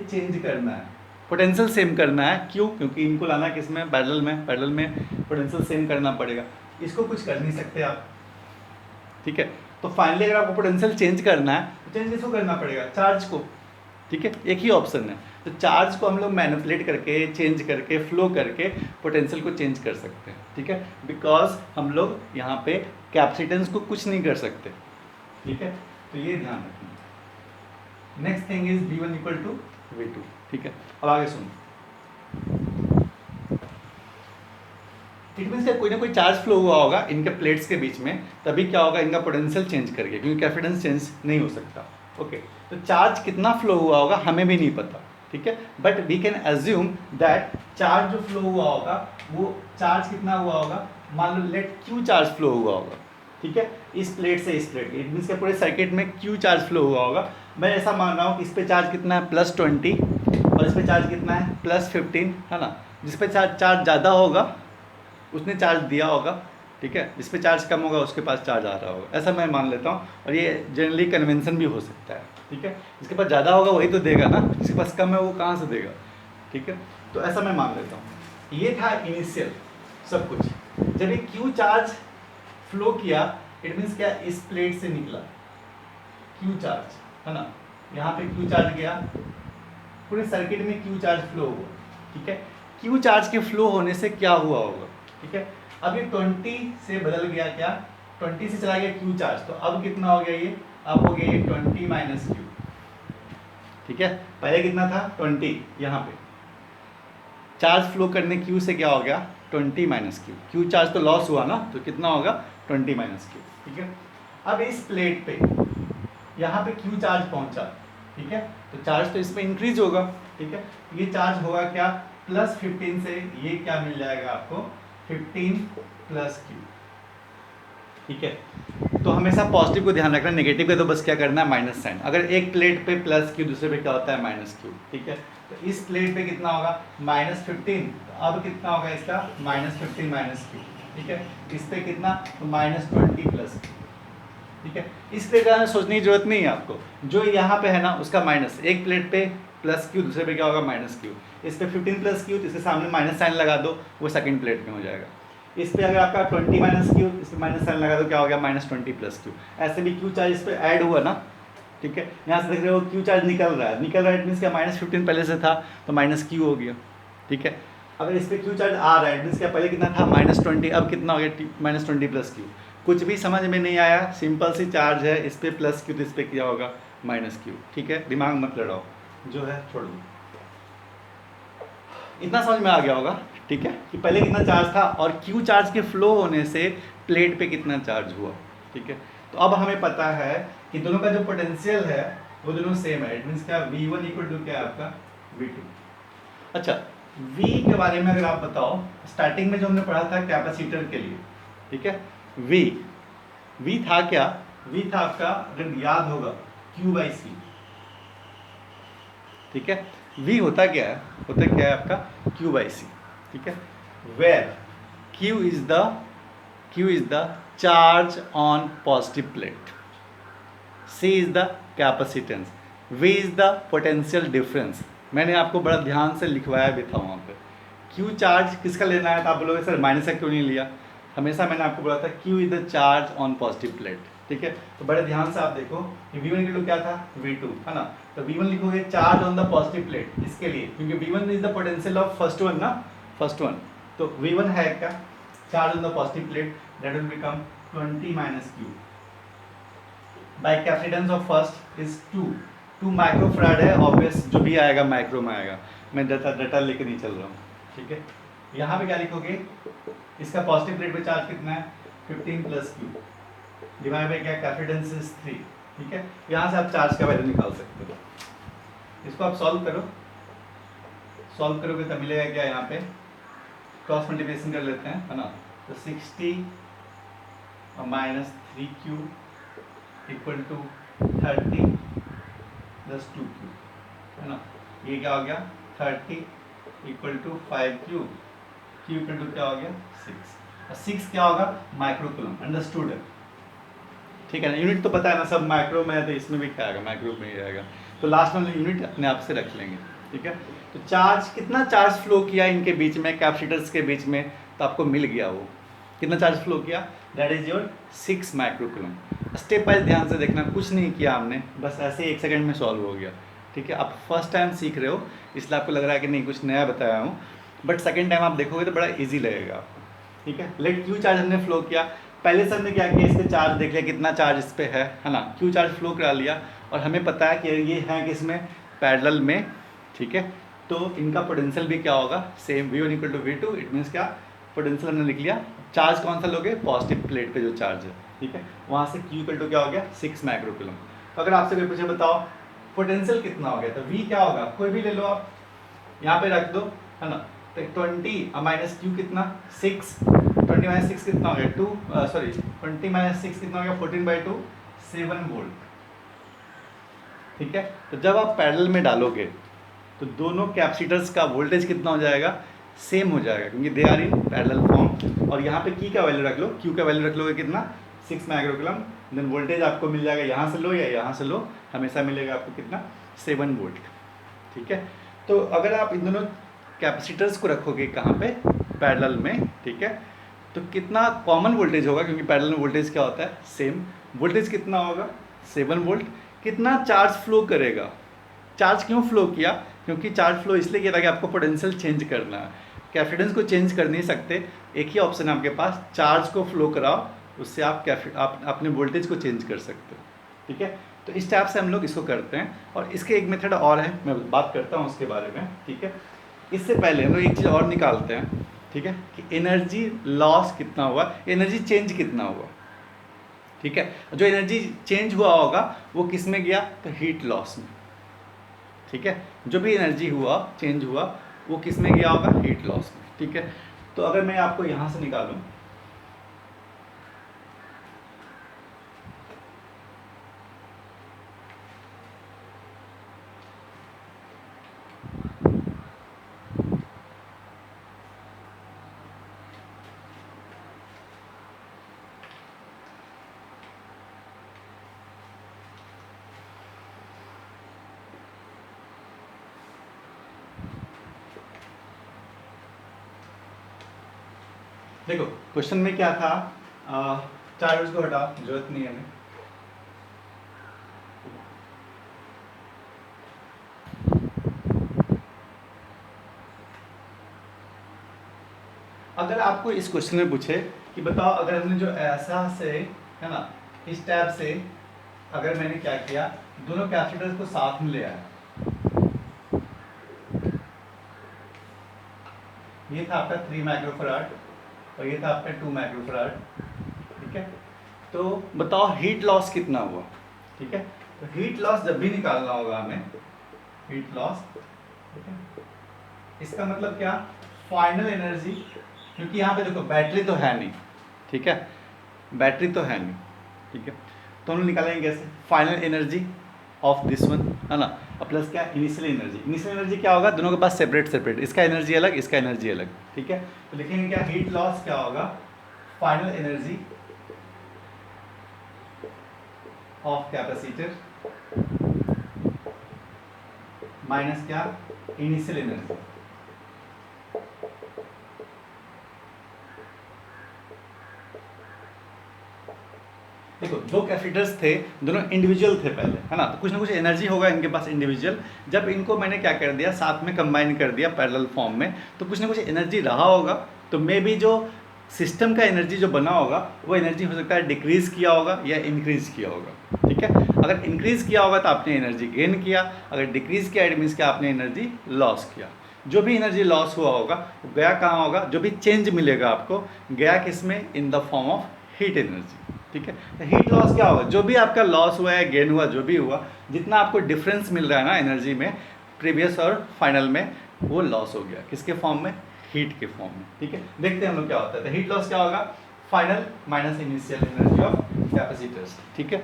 चेंज करना है, पोटेंशियल सेम करना है, क्यों, क्योंकि इनको लाना है किसमें, पैरेलल में पोटेंशियल सेम करना पड़ेगा। इसको कुछ कर नहीं सकते आप, ठीक है। तो फाइनली अगर आपको पोटेंशियल चेंज करना है तो चेंज किसको करना पड़ेगा, चार्ज को, ठीक है। एक ही ऑप्शन है। तो चार्ज को हम लोग मैनिपुलेट करके, चेंज करके, फ्लो करके पोटेंशियल को चेंज कर सकते हैं, ठीक है। बिकॉज हम लोग यहाँ पे कैपेसिटेंस को कुछ नहीं कर सकते, ठीक है। तो ये ध्यान रखना। Next thing is V1 equal to V2, ठीक है। अब आगे सुनो, इट मीन्स कोई ना कोई चार्ज फ्लो हुआ होगा इनके प्लेट्स के बीच में, तभी क्या होगा, इनका पोटेंशियल चेंज करके, क्योंकि कैपेसिटेंस चेंज नहीं हो सकता, ओके। तो चार्ज कितना फ्लो हुआ होगा हमें भी नहीं पता, ठीक है। But we can assume that charge जो फ्लो हुआ होगा वो चार्ज कितना हुआ होगा, मान लो लेट Q चार्ज फ्लो हुआ होगा, ठीक है, इस प्लेट से इस प्लेट, इट मीन्स के पूरे सर्किट में Q चार्ज फ्लो हुआ होगा। मैं ऐसा मान रहा हूँ कि इस पे चार्ज कितना है +20 और इस पे चार्ज कितना है +15, है ना। जिस पे चार्ज ज़्यादा होगा उसने चार्ज दिया होगा, ठीक है, जिस पे चार्ज कम होगा उसके पास चार्ज आ रहा होगा, ऐसा मैं मान लेता हूँ। और ये जनरली कन्वेंशन भी हो सकता है, ठीक है। जिसके पास ज़्यादा होगा वही तो देगा ना, जिसके पास कम है वो कहाँ से देगा, ठीक है। तो ऐसा मैं मान लेता हूँ। ये था इनिशियल सब कुछ। जब ये Q चार्ज फ्लो किया, इट मीन्स क्या, इस प्लेट से निकला Q चार्ज, है ना। यहाँ पे Q चार्ज गया, पूरे सर्किट में Q चार्ज फ्लो हुआ, ठीक है। Q चार्ज के फ्लो होने से क्या हुआ होगा, ठीक है। अब ये 20 से बदल गया, क्या 20 से चला गया Q चार्ज, तो अब कितना हो गया ये, अब हो गया ये 20 - Q, ठीक है। पहले कितना था 20, यहाँ पे चार्ज फ्लो करने Q से क्या हो गया 20 - Q, Q चार्ज तो लॉस हुआ ना, तो कितना होगा 20 - Q, ठीक है। अब इस प्लेट पे यहाँ पे Q चार्ज पहुँचा, ठीक है, तो चार्ज तो इस पे इंक्रीज होगा, ठीक है। ये चार्ज होगा क्या, +15 से ये क्या मिल जाएगा आपको 15 + Q, ठीक है। तो हमेशा पॉजिटिव को ध्यान रखना, नेगेटिव का तो बस क्या करना है माइनस साइन। अगर एक प्लेट पे +Q दूसरे पे क्या होता है -Q, ठीक है। तो इस प्लेट पे कितना होगा -15, तो अब कितना होगा इसका -15 - Q, ठीक है। इस पे कितना तो -20 + Q, ठीक है। इस प्लेट का सोचने की जरूरत नहीं है आपको, जो यहाँ पे है ना उसका माइनस, एक प्लेट पे +Q दूसरे पे क्या होगा -Q, इस पे 15 + Q, तो इसके सामने माइनस साइन लगा दो, वो सेकंड प्लेट में हो जाएगा। इस पे अगर आपका 20 - Q, इस पे माइनस साइन लगा दो, क्या हो गया -20 + Q। ऐसे भी Q चार्ज इस पे ऐड हुआ ना, ठीक है। यहाँ से देख रहे हो Q चार्ज निकल रहा है, इट मीन्स क्या -15 पहले से था तो -Q हो गया, ठीक है। अगर इस पे Q चार्ज आ रहा है, इट मीन्स क्या पहले कितना था -20, अब कितना हो गया -20 + Q। कुछ भी समझ में नहीं आया, सिंपल सी चार्ज है, इस पे +Q तो इस पे क्या होगा -Q, ठीक है। दिमाग मत लड़ाओ, जो है छोड़ दो। इतना समझ में आ गया होगा, ठीक है, कि पहले कितना चार्ज था और Q चार्ज के फ्लो होने से प्लेट पे कितना चार्ज हुआ, ठीक है। तो अब हमें पता है कि दोनों का जो पोटेंशियल है वो दोनों सेम है, इट मीन्स क्या V1 इक्वल टू क्या है आपका V2। अच्छा, V के बारे में अगर आप बताओ, स्टार्टिंग में जो हमने पढ़ा था कैपेसिटर के लिए, ठीक है, V था क्या, V था आपका अगर याद होगा Q/C, ठीक है। V होता क्या है, होता क्या है आपका Q/C, ठीक है, where Q is the charge on positive plate, C is the capacitance, V is the potential difference। मैंने आपको बड़ा ध्यान से लिखवाया भी था वहाँ पे। Q चार्ज किसका लेना है, तो आप बोलोगे सर माइनस का क्यों नहीं लिया। हमेशा मैंने आपको बोला था Q is the charge on positive plate, ठीक है। तो बड़े ध्यान से आप देखो कि V1 इक्वल टू क्या था, V2, है ना। तो V1 लिखोगे charge on the positive plate, इसके लिए क्योंकि V1 is the potential of first one ना, फर्स्ट वन। तो V1 है क्या, charge on the positive plate, that will become 20 minus Q by capacitance of first is 2 microfarad है, ऑब्वियस जो भी आएगा माइक्रो में आएगा, मैं डाटा लेके नहीं चल रहा हूँ, ठीक है। यहाँ पे क्या लिखोगे, इसका पॉजिटिव प्लेट पे चार्ज कितना है 15 प्लस Q डिवाइड बाय क्या, कैपेसिटेंस इज 3, ठीक है। यहाँ से आप चार्ज का वैल्यू निकाल सकते हो। इसको आप सॉल्व करो, सॉल्व करोगे तब मिलेगा क्या, यहाँ पे क्रॉस मल्टीप्लिकेशन कर लेते हैं, है ना। तो 60 minus 3Q equal to 30 plus 2Q, है ना। ये क्या हो गया 30 equal to 5Q, Q equal to क्या हो गया 6, और 6 क्या होगा माइक्रोकूलम, अंडरस्टूड है, ठीक है ना। यूनिट तो पता है ना, सब माइक्रो में है तो इसमें भी क्या आएगा, माइक्रो में ही आएगा। तो लास्ट में यूनिट अपने आप से रख लेंगे, ठीक है। तो चार्ज कितना चार्ज फ्लो किया इनके बीच में, कैपेसिटर्स के बीच में, तो आपको मिल गया वो कितना चार्ज फ्लो किया, that is your 6 microcoulomb. Step wise ध्यान से देखना, कुछ नहीं किया हमने, बस ऐसे 1 सेकंड में सॉल्व हो गया, ठीक है। आप फर्स्ट टाइम सीख रहे हो इसलिए आपको लग रहा है कि नहीं कुछ नया बताया हूँ, बट सेकंड टाइम आप देखोगे तो बड़ा इजी लगेगा आपको, ठीक है। लेट Q चार्ज हमने फ्लो किया, पहले से हमने क्या किया, इस पे चार्ज देख लिया कितना चार्ज इस पे है ना। Q चार्ज फ्लो करा लिया और हमें पता है कि ये है किसमें, पैरेलल में, ठीक है। तो इनका पोटेंशियल भी क्या होगा, same V1 equal to V2, it means क्या, पोटेंशियल हमने लिख लिया। चार्ज कौन सा लोगे, पॉजिटिव प्लेट पे जो चार्ज है, ठीक है। वहाँ से Q इक्वल टू क्या हो गया 6 माइक्रोकूलम। तो अगर आपसे कोई पूछे बताओ पोटेंशियल कितना हो गया, तो V क्या होगा, कोई भी ले लो आप, यहाँ पे रख दो, है ना। तो 20 माइनस Q कितना 6, 20 माइनस 6 कितना हो गया 2, सॉरी 20 माइनस 6 कितना हो गया 14/2, 7 वोल्ट, ठीक है। तो जब आप पैरेलल में डालोगे तो दोनों कैपेसिटर्स का वोल्टेज कितना हो जाएगा, सेम हो जाएगा, क्योंकि they are in parallel form. और यहाँ पे की का वैल्यू रख लो, Q का वैल्यू रख लोगे कितना 6 माइक्रोकूलम, देन वोल्टेज आपको मिल जाएगा, यहाँ से लो या यहाँ से लो, हमेशा मिलेगा आपको कितना 7 वोल्ट, ठीक है। तो अगर आप इन दोनों कैपेसिटर्स को रखोगे कहाँ पे, पैरेलल में, ठीक है, तो कितना कॉमन वोल्टेज होगा, क्योंकि पैरेलल में वोल्टेज क्या होता है सेम, वोल्टेज कितना होगा 7 वोल्ट। कितना चार्ज फ्लो करेगा, चार्ज क्यों फ्लो किया, क्योंकि चार्ज फ्लो इसलिए किया था कि आपको पोटेंशियल चेंज करना है, कैपेसिटेंस को चेंज कर नहीं सकते, एक ही ऑप्शन है आपके पास, चार्ज को फ्लो कराओ, उससे आप अपने वोल्टेज को चेंज कर सकते हो, ठीक है। तो इस टाइप से हम लोग इसको करते हैं, और इसके एक मेथड और है, मैं बात करता हूँ उसके बारे में, ठीक है। इससे पहले हम लोग एक चीज़ और निकालते हैं, ठीक है, कि एनर्जी लॉस कितना हुआ, एनर्जी चेंज कितना हुआ, ठीक है। जो एनर्जी चेंज हुआ होगा वो किस में गया, तो हीट लॉस में, ठीक है। जो भी एनर्जी हुआ चेंज हुआ वो किस में गया होगा, हीट लॉस में, ठीक है। तो अगर मैं आपको यहाँ से निकालूं, देखो क्वेश्चन में क्या था, चार्ज को हटा, जरूरत नहीं है हमें। अगर आपको इस क्वेश्चन में पूछे कि बताओ अगर हमने जो ऐसा से, है ना, इस टाइप से अगर मैंने क्या किया, दोनों कैपेसिटर्स को साथ में ले आया, ये था आपका 3 माइक्रोफैराड और ये था आपका 2 माइक्रोफैराड, ठीक है। तो बताओ हीट लॉस कितना हुआ, ठीक है। तो हीट लॉस जब भी निकालना होगा हमें, हीट लॉस, ठीक है, इसका मतलब क्या, फाइनल एनर्जी, क्योंकि यहाँ पे देखो बैटरी तो है नहीं, ठीक है, बैटरी तो है नहीं, ठीक है। तो हम लोग निकालेंगे कैसे, final energy of this one, है ना, और प्लस क्या इनिशियल एनर्जी। इनिशियल एनर्जी क्या होगा, दोनों के पास सेपरेट सेपरेट, इसका एनर्जी अलग, इसका एनर्जी अलग, ठीक है। तो लिखेंगे क्या, हीट लॉस क्या होगा, final energy of capacitor minus क्या इनिशियल एनर्जी। देखो दो कैपेसिटर्स थे, दोनों इंडिविजुअल थे पहले, है ना, तो कुछ ना कुछ एनर्जी होगा इनके पास इंडिविजुअल। जब इनको मैंने क्या कर दिया, साथ में कंबाइन कर दिया पैरेलल फॉर्म में, तो कुछ ना कुछ एनर्जी रहा होगा। तो मे बी जो सिस्टम का एनर्जी जो बना होगा वो एनर्जी हो सकता है डिक्रीज किया होगा या इंक्रीज किया होगा, ठीक है। अगर इंक्रीज किया होगा तो आपने एनर्जी गेन किया, अगर डिक्रीज किया इट मीन्स कि आपने एनर्जी लॉस किया। जो भी एनर्जी लॉस हुआ होगा वो गया कहाँ होगा, जो भी चेंज मिलेगा आपको गया किस में, in the form of heat energy, ठीक है। तो हीट लॉस क्या होगा, जो भी आपका लॉस हुआ है, गेन हुआ, जो भी हुआ, जितना आपको डिफरेंस मिल रहा है ना एनर्जी में प्रीवियस और फाइनल में, वो लॉस हो गया किसके फॉर्म में, हीट के फॉर्म में, ठीक है। देखते हैं हम लोग क्या होता है। तो हीट लॉस क्या होगा, final minus initial energy of capacitors, ठीक है।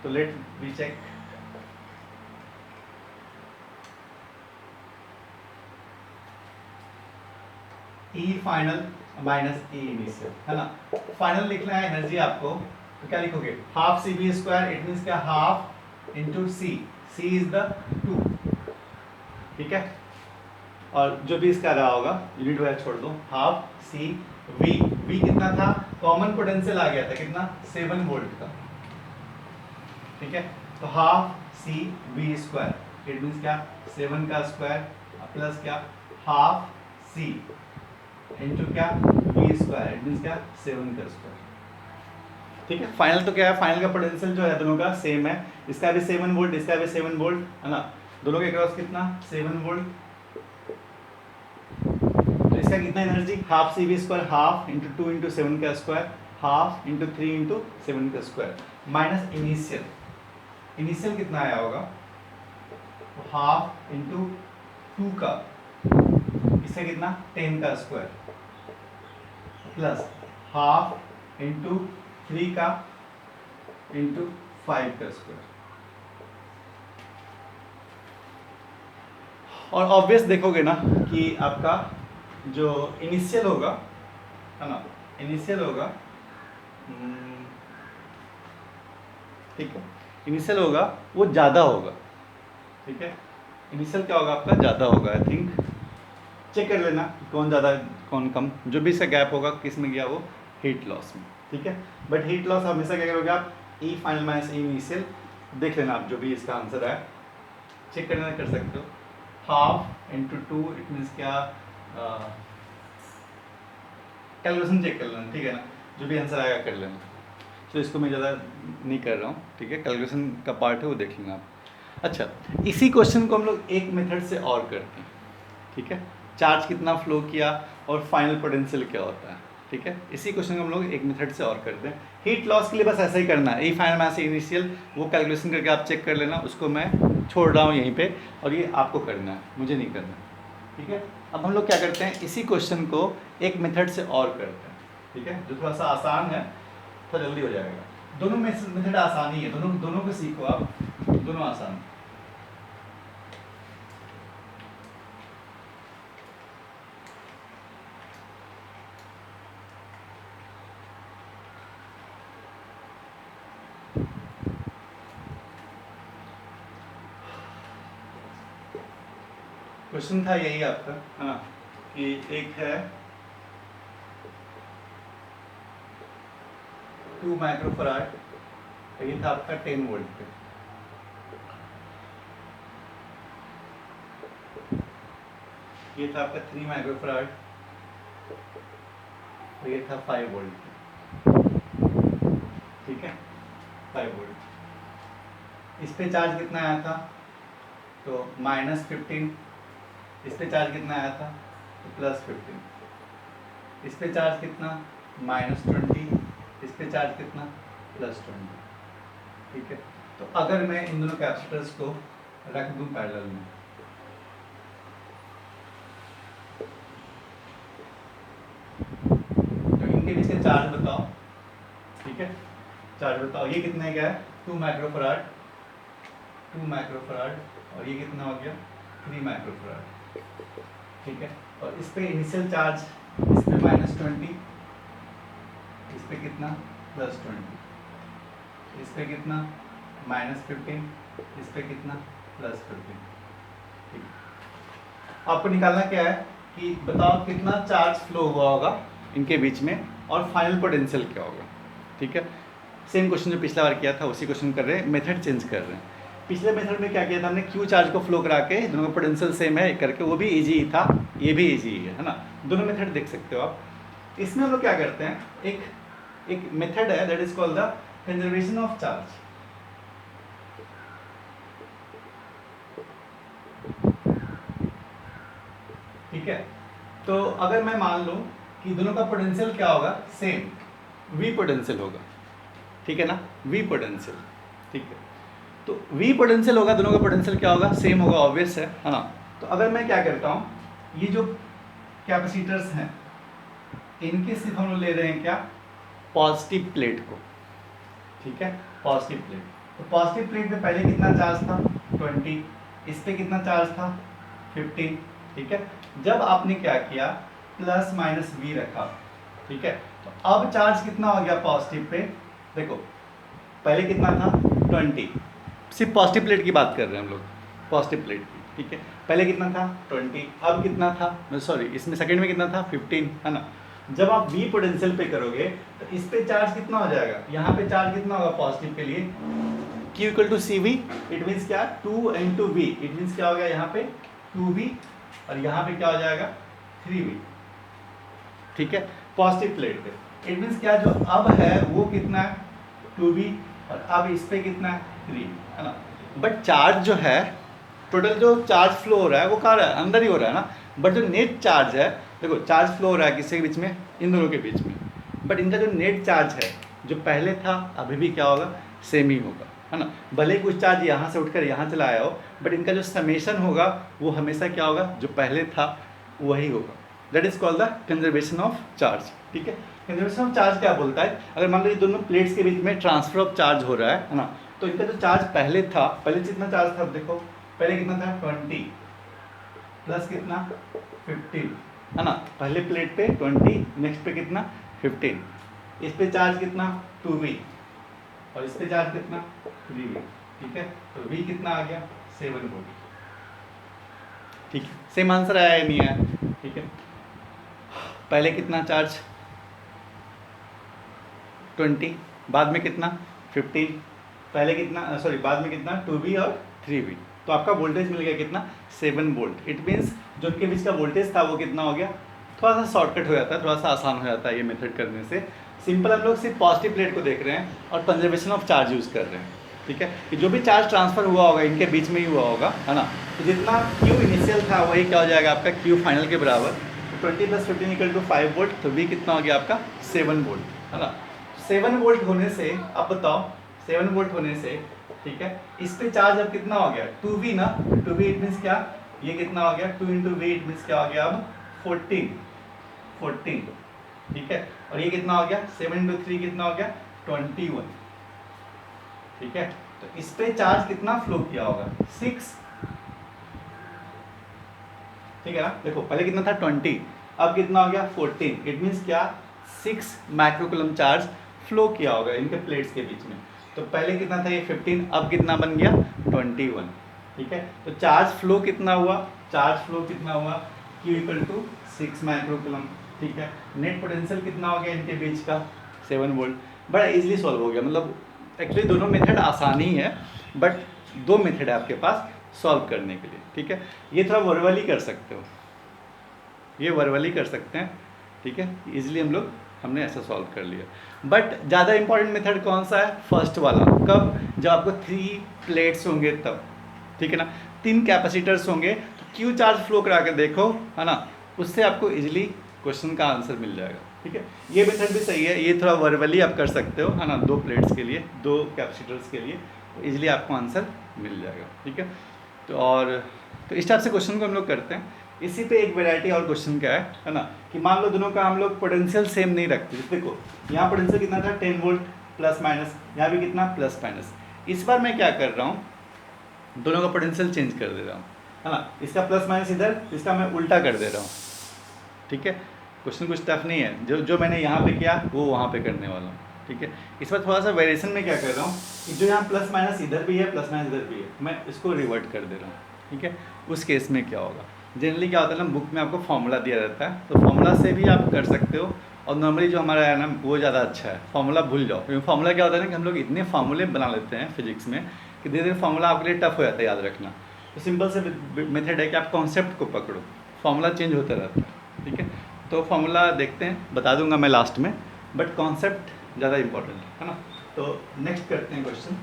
तो let we check. E final minus E initial, है ना। फाइनल लिखना है एनर्जी आपको, तो क्या लिखोगे, half C B square, it means क्या half into C, C is the 2, ठीक है। और जो भी इसका रहा होगा यूनिट वाइज छोड़ दो, हाफ सी वी, वी कितना था, कॉमन पोटेंशियल आ गया था कितना, 7 वोल्ट का, ठीक है। तो half C V square, it means क्या 7 का स्क्वायर प्लस क्या हाफ सी इंटू क्या वी स्क्वायर, इट मीन्स क्या 7 का स्क्वायर, ठीक है। फाइनल तो क्या है, फाइनल का पोटेंशियल जो है दोनों का सेम है, इसका भी 7 वोल्ट, इसका भी 7 वोल्ट, है ना। दोनों के क्रॉस कितना 7 वोल्ट, तो इसका कितना energy, half C V square, half into 2 into 7 का स्क्वायर, हाफ इंटू 3 इंटू 7 का स्क्वायर, माइनस इनिशियल, इनिशियल कितना आया होगा, तो हाफ इंटू 2 का, इससे कितना 10 का स्क्वायर, प्लस हाफ इंटू 3 का इंटू 5 का स्क्वायर। और ऑब्वियस देखोगे ना कि आपका जो इनिशियल होगा, है ना, इनिशियल होगा, ठीक है, इनिशियल होगा वो ज़्यादा होगा, ठीक है। इनिशियल क्या होगा आपका, ज़्यादा होगा, आई थिंक चेक कर लेना कौन ज़्यादा कौन कम, जो भी इसका गैप होगा किस में गया, वो हीट लॉस में, ठीक है। बट हीट लॉस हमेशा क्या करोगे आप, ई फाइनल माइनस ई इनिशियल देख लेना आप, जो भी इसका आंसर है चेक करना कर सकते हो, हाफ इंटू 2 इट मीन्स क्या, कैलकुलेशन चेक कर लेना, ठीक है ना, जो भी आंसर आएगा कर लेना। तो इसको मैं ज़्यादा नहीं कर रहा हूँ, ठीक है, कैलकुलेशन का पार्ट है वो देख लेना आप। अच्छा, इसी क्वेश्चन को हम लोग एक मेथड से और करते हैं, ठीक है, चार्ज कितना फ्लो किया और फाइनल पोटेंशियल क्या होता है, ठीक है। इसी क्वेश्चन को हम लोग एक मेथड से और करते हैं। हीट लॉस के लिए बस ऐसा ही करना है, ई फाइनल माइनस इनिशियल, वो कैलकुलेशन करके आप चेक कर लेना, उसको मैं छोड़ रहा हूँ यहीं पे, और ये आपको करना है, मुझे नहीं करना, ठीक है। अब हम लोग क्या करते हैं, इसी क्वेश्चन को एक मेथड से और करते हैं, ठीक है, जो थोड़ा सा आसान है, थोड़ा जल्दी हो जाएगा। दोनों मेथड आसान ही है, दोनों को सीखो आप, दोनों आसान। क्वेश्चन था यही आपका, हाँ, कि एक है 2 माइक्रोफराड, ये था आपका 10 वोल्ट पे, ये था आपका 3 माइक्रोफराड, ये था 5 वोल्ट पे, ठीक है, 5 वोल्ट। इस पे चार्ज कितना आया था, तो -15, इस पे चार्ज कितना आया था, तो +15, इस पे चार्ज कितना -20, इस पे चार्ज कितना +20, ठीक है। तो अगर मैं इन दोनों कैपेसिटर्स को रख दूं पैरेलल में, तो इनके बीच के चार्ज बताओ, ठीक है, चार्ज बताओ, ये कितने का है 2 माइक्रोफराड, 2 माइक्रोफराड, और ये कितना हो गया 3 माइक्रोफराड, ठीक है। और इस पे इनिशियल चार्ज, इस पे -20, इस पे कितना +20, इस पे कितना -15, इस पे कितना +15, ठीक। आपको निकालना क्या है कि बताओ कितना चार्ज फ्लो हुआ होगा इनके बीच में और फाइनल पोटेंशियल क्या होगा, ठीक है। सेम क्वेश्चन जो पिछला बार किया था उसी क्वेश्चन कर रहे हैं, मेथड चेंज कर रहे हैं। पिछले मेथड में क्या किया था हमने, क्यू चार्ज को फ्लो करा के दोनों का पोटेंशियल सेम है करके, वो भी इजी ही था, ये भी इजी ही है ना। दोनों मेथड देख सकते हो आप। इसमें हम लोग क्या करते हैं, एक मेथड है that is called the conservation of charge. ठीक है, तो अगर मैं मान लूं कि दोनों का पोटेंशियल क्या होगा, सेम वी पोटेंशियल होगा, ठीक है ना, वी पोटेंशियल, ठीक है। तो वी पोटेंशियल होगा, दोनों का पोटेंशियल क्या होगा, सेम होगा, ऑब्वियस है ना। तो अगर मैं क्या करता हूँ, ये जो कैपेसिटर्स हैं इनके सिर्फ हम लोग ले रहे हैं क्या, पॉजिटिव प्लेट को, ठीक है, पॉजिटिव प्लेट। तो पॉजिटिव प्लेट में पहले कितना चार्ज था 20, इस पे कितना चार्ज था 15, ठीक है। जब आपने क्या किया ±V रखा, ठीक है, तो अब चार्ज कितना हो गया पॉजिटिव पे, देखो पहले कितना था 20, सिर्फ पॉजिटिव प्लेट की बात कर रहे हैं हम लोग, पॉजिटिव प्लेट की, ठीक है। पहले कितना था 20, अब कितना था, सॉरी इसमें सेकंड में कितना था 15, है ना। जब आप V पोटेंशियल पे करोगे तो इस पे चार्ज कितना हो जाएगा, यहाँ पे चार्ज कितना होगा पॉजिटिव के लिए, Q = CV, इट मीन्स क्या 2 × V, इट मीन्स क्या हो गया यहाँ पे 2V, और यहाँ पे क्या हो जाएगा 3V, ठीक है, पॉजिटिव प्लेट पे। इट मीन्स क्या, जो अब है वो कितना है 2V, और अब इस पे कितना है 3, है ना। बट चार्ज जो है, टोटल जो चार्ज फ्लो हो रहा है वो कहाँ रहा है, अंदर ही हो रहा है ना। बट जो नेट चार्ज है, देखो चार्ज फ्लो हो रहा है किसके बीच में, इन दोनों के बीच में, बट इनका जो नेट चार्ज है जो पहले था अभी भी क्या होगा, सेम ही होगा, है ना। भले ही कुछ चार्ज यहाँ से उठकर यहाँ चला आया हो, बट इनका जो समेशन होगा वो हमेशा क्या होगा, जो पहले था वही होगा। That is called the conservation of charge, ठीक है। कंजर्वेशन ऑफ चार्ज क्या बोलता है, अगर मान लो ये दोनों प्लेट्स के बीच में ट्रांसफर ऑफ चार्ज हो रहा है ना, तो इनका जो चार्ज पहले था, पहले कितना चार्ज था, देखो पहले कितना था 20 प्लस कितना 15, है ना। पहले प्लेट पे 20, नेक्स्ट पे कितना 15, इस पे चार्ज कितना 2V, और इस पे चार्ज कितना 3V, ठीक है। तो V कितना आ गया 7 वोल्ट, ठीक है। सेम आंसर आया या नहीं आया, ठीक है। पहले कितना चार्ज 20, बाद में कितना 15, पहले कितना सॉरी बाद में कितना 2V और 3V, तो आपका वोल्टेज मिल गया कितना 7 वोल्ट। इट मीन्स जो उनके बीच का वोल्टेज था वो कितना हो गया, थोड़ा सा शॉर्टकट हो जाता है, थोड़ा सा आसान हो जाता है ये मेथड करने से। सिंपल हम लोग सिर्फ पॉजिटिव प्लेट को देख रहे हैं और कंजर्वेशन ऑफ चार्ज यूज़ कर रहे हैं, ठीक है। कि जो भी चार्ज ट्रांसफर हुआ होगा इनके बीच में ही हुआ होगा, है ना। तो जितना Q इनिशियल था वही क्या हो जाएगा आपका Q फाइनल के बराबर, 20 + 15 = 5 वोल्ट, तो V कितना हो गया आपका 7 वोल्ट, है ना। 7 वोल्ट होने से अब बताओ 7 वोल्ट होने से, ठीक है, इस पे चार्ज अब कितना हो गया 2V ना, 2V इट मीन्स क्या, ये कितना हो गया 2 × V, इट मीन्स क्या हो गया अब 14, ठीक है। और ये कितना हो गया 7 × 3 कितना हो गया 21, ठीक है। तो इस पे चार्ज कितना फ्लो किया होगा 6, ठीक है ना। देखो पहले कितना था 20, अब कितना हो गया 14, इट मीन्स क्या 6 माइक्रोकूलम चार्ज फ्लो किया होगा इनके प्लेट्स के बीच में। तो पहले कितना था ये 15, अब कितना बन गया 21, ठीक है। तो चार्ज फ्लो कितना हुआ, चार्ज फ्लो कितना हुआ Q = 6 माइक्रोकूलम, ठीक है। नेट पोटेंशियल कितना हो गया इनके बीच का 7 वोल्ट। बड़ा इजीली सॉल्व हो गया, मतलब एक्चुअली दोनों मेथड आसान ही है, बट दो मेथड है आपके पास सॉल्व करने के लिए, ठीक है। ये थोड़ा वर्बली कर सकते हो, ये वर्बली कर सकते हैं, ठीक है। इजीली हमने ऐसा सॉल्व कर लिया। बट ज़्यादा इंपॉर्टेंट मेथड कौन सा है, फर्स्ट वाला। कब, जब आपको 3 प्लेट्स होंगे तब, ठीक है ना, 3 कैपेसिटर्स होंगे, तो Q चार्ज फ्लो करा के देखो, है ना, उससे आपको इजीली क्वेश्चन का आंसर मिल जाएगा, ठीक है। ये मेथड भी सही है, ये थोड़ा वर्बली आप कर सकते हो, है ना, 2 प्लेट्स के लिए, 2 कैपेसिटर्स के लिए, तो इजीली आपको आंसर मिल जाएगा, ठीक है। तो इस टाइप से क्वेश्चन को हम लोग करते हैं। इसी पे एक वैरायटी और क्वेश्चन क्या है ना, कि मान लो दोनों का हम लोग पोटेंशियल सेम नहीं रखते। देखो यहाँ पोटेंशियल कितना था 10 वोल्ट ±, यहाँ भी कितना ±। इस बार मैं क्या कर रहा हूँ, दोनों का पोटेंशियल चेंज कर दे रहा हूँ, है ना। इसका प्लस माइनस इधर, इसका मैं उल्टा कर दे रहा हूँ, ठीक है। क्वेश्चन कुछ टफ नहीं है, जो जो मैंने यहाँ पे किया वो वहाँ पे करने वाला हूँ, ठीक है। इस पर थोड़ा सा वेरिएशन में क्या कर रहा हूँ कि जो यहाँ प्लस माइनस इधर भी है, प्लस माइनस इधर भी है, मैं इसको रिवर्ट कर दे रहा हूँ, ठीक है। उस केस में क्या होगा, जनरली क्या होता है ना, बुक में आपको फॉर्मूला दिया रहता है, तो फॉर्मूला से भी आप कर सकते हो, और नॉर्मली जो हमारा है ना वो ज़्यादा अच्छा है। फॉर्मूला भूल जाओ, क्योंकि फॉर्मूला क्या होता है ना कि हम लोग इतने फार्मूले बना लेते हैं फिजिक्स में कि धीरे धीरे फॉर्मूला आपके लिए टफ हो जाता है याद रखना। तो सिंपल से मेथड है कि आप कॉन्सेप्ट को पकड़ो, फॉर्मूला चेंज होता रहता है, ठीक है। तो फॉर्मूला देखते हैं, बता दूंगा मैं लास्ट में, बट कॉन्सेप्ट ज़्यादा इंपॉर्टेंट है ना। तो नेक्स्ट करते हैं क्वेश्चन।